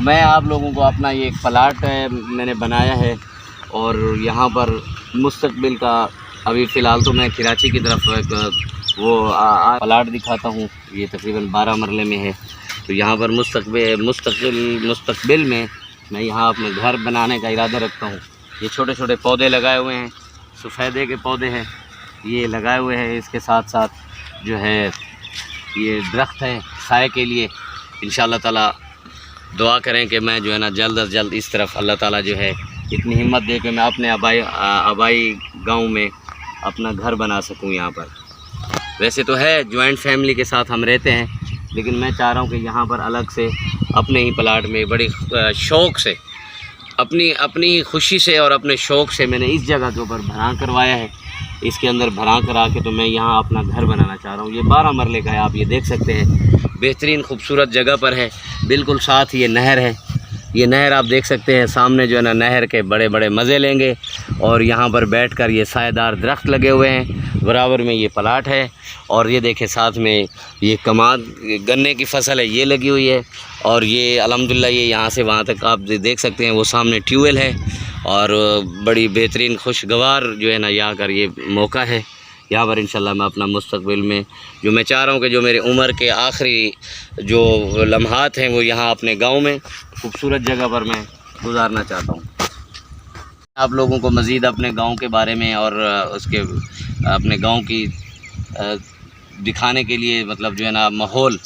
मैं आप लोगों को अपना ये एक प्लाट मैंने बनाया है और यहाँ पर मुस्तकबिल का अभी फ़िलहाल तो मैं कराची की तरफ एक वो प्लाट दिखाता हूँ। ये तकरीबन 12 मरले में है। तो यहाँ पर मुस्तकबिल में मैं यहाँ अपने घर बनाने का इरादा रखता हूँ। ये छोटे छोटे पौधे लगाए हुए हैं, सफ़ेदे के पौधे हैं ये लगाए हुए हैं। इसके साथ साथ जो है ये दरख्त है साए के लिए। इंशाअल्लाह ताला दुआ करें कि मैं जो है ना जल्द अज जल्द इस तरफ अल्लाह ताला जो है इतनी हिम्मत दे कि मैं अपने आबाई गांव में अपना घर बना सकूं। यहाँ पर वैसे तो है जॉइंट फैमिली के साथ हम रहते हैं, लेकिन मैं चाह रहा हूं कि यहाँ पर अलग से अपने ही प्लाट में बड़ी शौक़ से अपनी खुशी से और अपने शौक़ से मैंने इस जगह के ऊपर भरा करवाया है। इसके अंदर भरा करा के तो मैं यहाँ अपना घर बनाना चाह रहा हूँ। ये 12 मरले का है, आप ये देख सकते हैं। बेहतरीन खूबसूरत जगह पर है, बिल्कुल साथ ये नहर है। ये नहर आप देख सकते हैं सामने जो है ना, नहर के बड़े बड़े मज़े लेंगे। और यहाँ पर बैठकर ये सायेदार दरख्त लगे हुए हैं, बराबर में ये प्लाट है। और ये देखें साथ में ये कमाद गन्ने की फसल है ये लगी हुई है। और ये अल्हम्दुलिल्लाह ये यहाँ से वहाँ तक आप देख सकते हैं, वो सामने ट्यूबवेल है। और बड़ी बेहतरीन खुशगवार जो है ना यहाँ कर ये मौका है। यहाँ पर इंशाल्लाह मैं अपना मुस्तकबिल में जो मैं चाह रहा हूँ कि जो मेरी उम्र के आखिरी जो लम्हात हैं वो यहाँ अपने गांव में खूबसूरत जगह पर मैं गुजारना चाहता हूँ। आप लोगों को मज़ीद अपने गांव के बारे में और उसके अपने गांव की दिखाने के लिए मतलब जो है ना माहौल,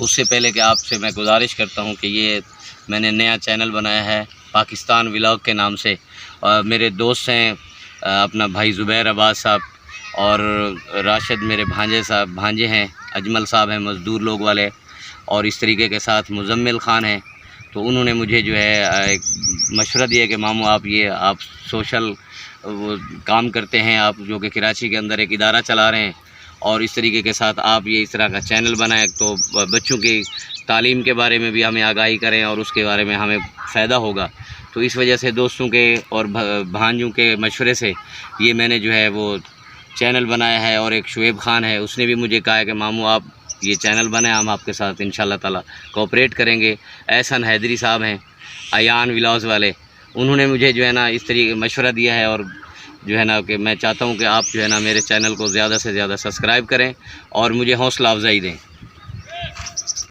उससे पहले कि आपसे मैं गुजारिश करता हूँ कि ये मैंने नया चैनल बनाया है पाकिस्तान व्लॉग के नाम से। मेरे दोस्त हैं अपना भाई ज़ुबैर अब्बास साहब और राशिद मेरे भांजे हैं, अजमल साहब हैं मज़दूर लोग वाले, और इस तरीके के साथ मुज़म्मिल ख़ान हैं। तो उन्होंने मुझे जो है एक मशवरा दिया कि मामू आप सोशल वो काम करते हैं, आप जो कि कराची के अंदर एक इदारा चला रहे हैं, और इस तरीके के साथ आप ये इस तरह का चैनल बनाएं तो बच्चों की तालीम के बारे में भी हमें आगाही करें और उसके बारे में हमें फ़ायदा होगा। तो इस वजह से दोस्तों के और भांजों के मशवरे से ये मैंने जो है वो चैनल बनाया है। और एक शुएब ख़ान है, उसने भी मुझे कहा है कि मामू आप ये चैनल बनाएं, हम आपके साथ इंशाल्लाह ताला कोऑपरेट करेंगे। एहसन हैदरी साहब हैं अयान व्लॉग्स वाले, उन्होंने मुझे जो है ना इस तरीके मशवरा दिया है। और जो है ना कि मैं चाहता हूँ कि आप जो है ना मेरे चैनल को ज़्यादा से ज़्यादा सब्सक्राइब करें और मुझे हौसला अफजाई दें।